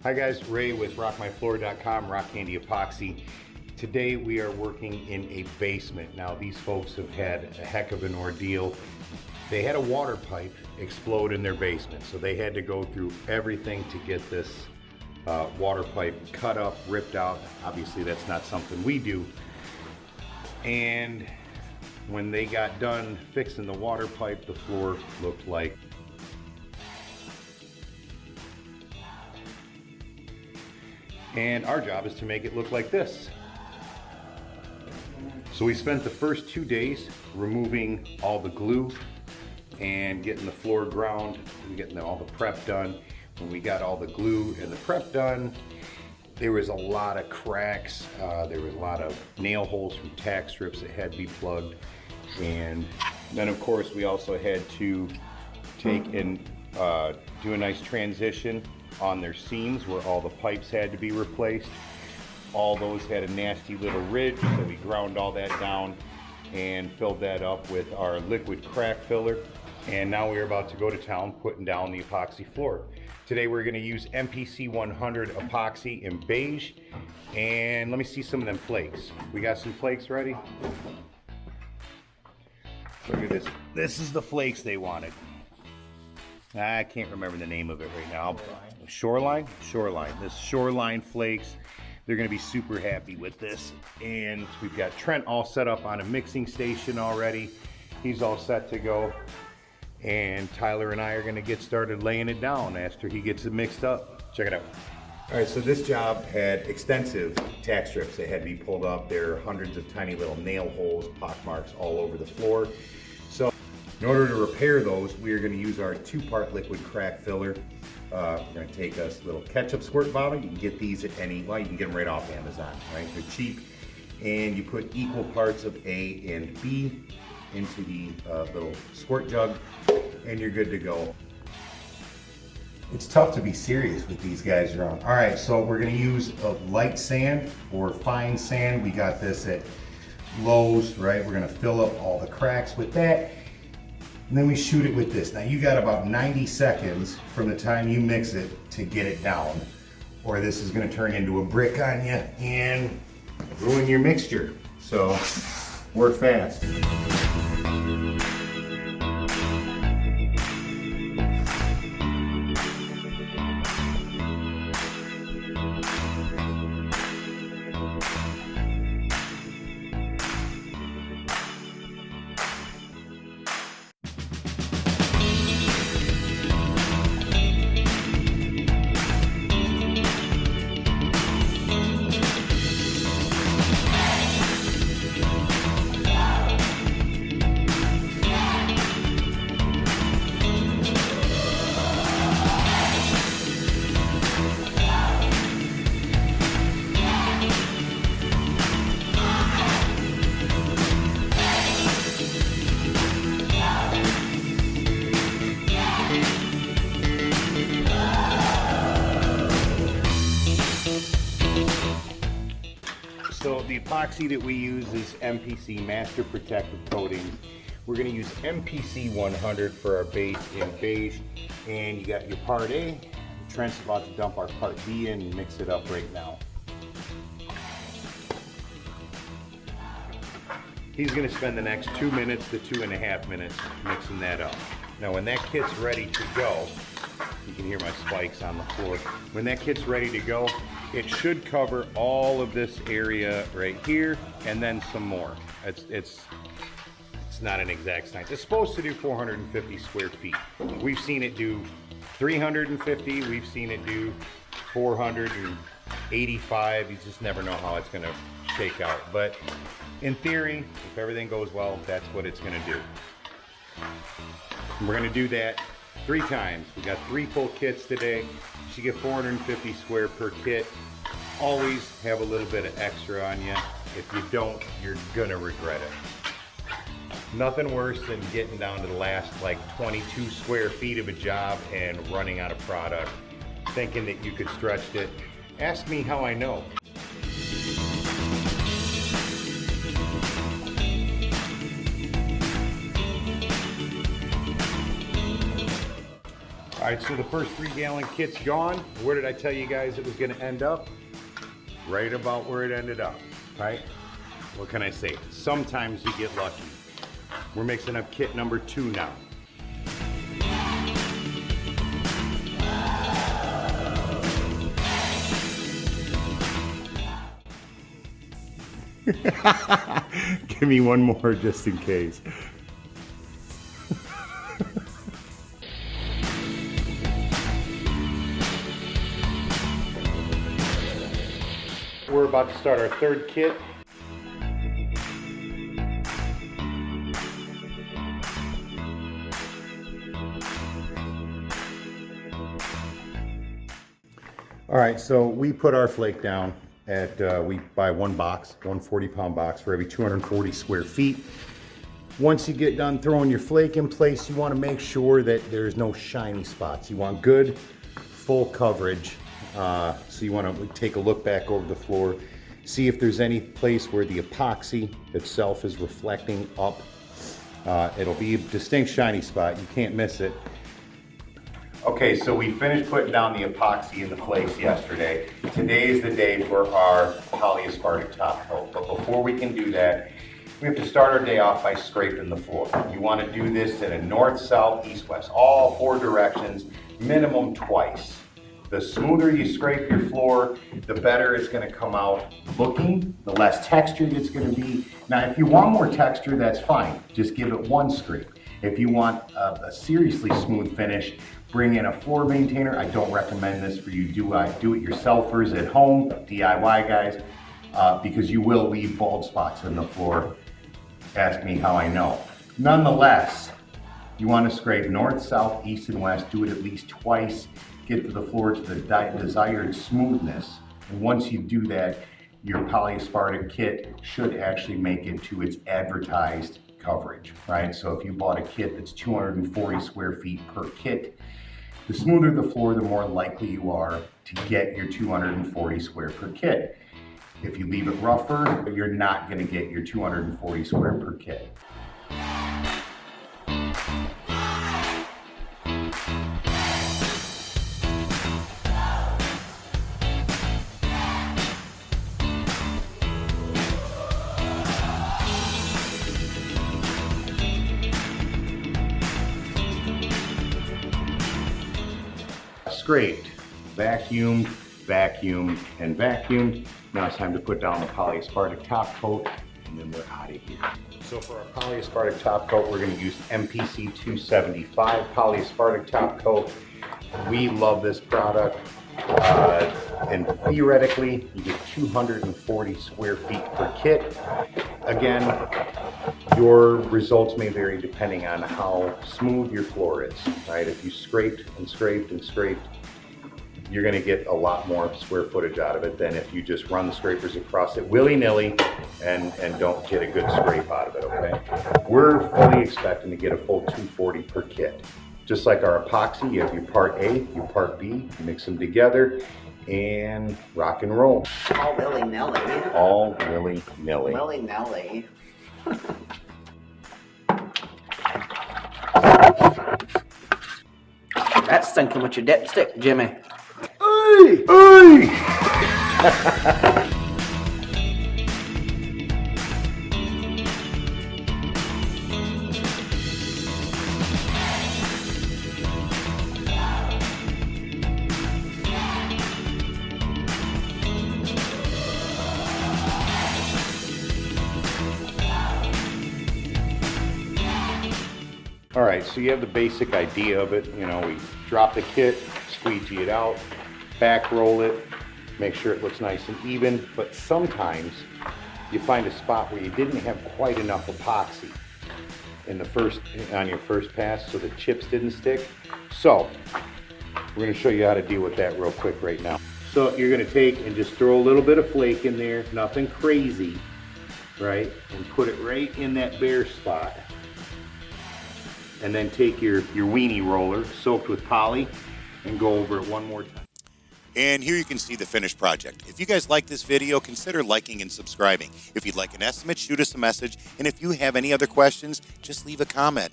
Hi guys, Ray with rockmyfloor.com, Rock Candy Epoxy. Today we are working in a basement. Now these folks have had a heck of an ordeal. They had a water pipe explode in their basement, so they had to go through everything to get this water pipe cut up, ripped out. Obviously that's not something we do. And when they got done fixing the water pipe, the floor looked like and our job is to make it look like this. So we spent the first 2 days removing all the glue and getting the floor ground and getting all the prep done. When we got all the glue and the prep done, there was a lot of cracks. There was a lot of nail holes from tack strips that had to be plugged. And then of course we also had to take and do a nice transition on their seams where all the pipes had to be replaced. All those had a nasty little ridge, so we ground all that down and filled that up with our liquid crack filler. And now we're about to go to town putting down the epoxy floor. Today we're going to use MPC100 epoxy in beige, and let me see some of them flakes. We got some flakes ready. Look at this. This is the flakes they wanted. I can't remember the name of it right now. Shoreline? Shoreline. This Shoreline Flakes. They're going to be super happy with this. And we've got Trent all set up on a mixing station already. He's all set to go. And Tyler and I are going to get started laying it down after he gets it mixed up. Check it out. All right, so this job had extensive tack strips that had to be pulled up. There are hundreds of tiny little nail holes, pock marks all over the floor. So in order to repair those, we are going to use our 2-part liquid crack filler. We're going to take us a little ketchup squirt bottle. You can get these at well, you can get them right off Amazon, right? They're cheap. And you put equal parts of A and B into the little squirt jug, and you're good to go. It's tough to be serious with these guys around. All right, so we're going to use a light sand or fine sand. We got this at Lowe's, right? We're going to fill up all the cracks with that. And then we shoot it with this. Now you got about 90 seconds from the time you mix it to get it down, or this is going to turn into a brick on you and ruin your mixture. So work fast. So the epoxy that we use is MPC Master Protective Coating. We're going to use MPC100 for our base in beige. And you got your part A. Trent's about to dump our part B in and mix it up right now. He's going to spend the next 2 minutes to 2.5 minutes mixing that up. Now when that kit's ready to go, you can hear my spikes on the floor. When that kit's ready to go, it should cover all of this area right here and then some more. It's not an exact science. It's supposed to do 450 square feet. We've seen it do 350. We've seen it do 485. You just never know how it's going to shake out. But in theory, if everything goes well, that's what it's going to do. We're going to do that 3 times. We got 3 full kits today. You should get 450 square per kit. Always have a little bit of extra on you. If you don't, you're gonna regret it. Nothing worse than getting down to the last like 22 square feet of a job and running out of product, thinking that you could stretch it. Ask me how I know. All right, so the first 3-gallon kit's gone. Where did I tell you guys it was gonna end up? Right about where it ended up, right? What can I say? Sometimes you get lucky. We're mixing up kit number 2 now. Give me one more just in case. We're about to start our 3rd kit. All right, so we put our flake down at, we buy one box, 140-pound box for every 240 square feet. Once you get done throwing your flake in place, you want to make sure that there's no shiny spots. You want good, full coverage. So you want to take a look back over the floor, see if there's any place where the epoxy itself is reflecting up. It'll be a distinct shiny spot. You can't miss it. Okay, so we finished putting down the epoxy in the flakes yesterday. Today is the day for our polyaspartic top coat. But before we can do that, we have to start our day off by scraping the floor. You want to do this in a north, south, east, west, all 4 directions, minimum twice. The smoother you scrape your floor, the better it's going to come out looking, the less textured it's going to be. Now, if you want more texture, that's fine. Just give it 1 scrape. If you want a seriously smooth finish, bring in a floor maintainer. I don't recommend this for you do-it-yourselfers at home, DIY guys, because you will leave bald spots in the floor. Ask me how I know. Nonetheless, you want to scrape north, south, east, and west. Do it at least twice. Get to the floor to the desired smoothness. And once you do that, your polyaspartic kit should actually make it to its advertised coverage, right? So if you bought a kit that's 240 square feet per kit, the smoother the floor, the more likely you are to get your 240 square per kit. If you leave it rougher, you're not going to get your 240 square per kit. Scraped, vacuumed, vacuumed, and vacuumed. Now it's time to put down the polyaspartic top coat, and then we're out of here. So for our polyaspartic top coat, we're going to use MPC275 Polyaspartic top coat. We love this product, and theoretically, you get 240 square feet per kit. Again, your results may vary depending on how smooth your floor is, right? If you scraped and scraped and scraped, you're going to get a lot more square footage out of it than if you just run the scrapers across it willy-nilly and don't get a good scrape out of it, okay? We're fully expecting to get a full 240 per kit. Just like our epoxy, you have your part A, your part B, you mix them together and rock and roll. All willy-nilly. All willy-nilly. Willy-nilly. That's stinking with your dipstick, Jimmy. Hey! Hey! All right, so you have the basic idea of it. You know, we drop the kit, squeegee it out, back roll it, make sure it looks nice and even. But sometimes you find a spot where you didn't have quite enough epoxy on your first pass, so the chips didn't stick. So we're going to show you how to deal with that real quick right now. So you're going to take and just throw a little bit of flake in there, nothing crazy, right? And put it right in that bare spot. And then take your weenie roller soaked with poly and go over it one more time. And here you can see the finished project. If you guys like this video, consider liking and subscribing. If you'd like an estimate, shoot us a message. And if you have any other questions, just leave a comment.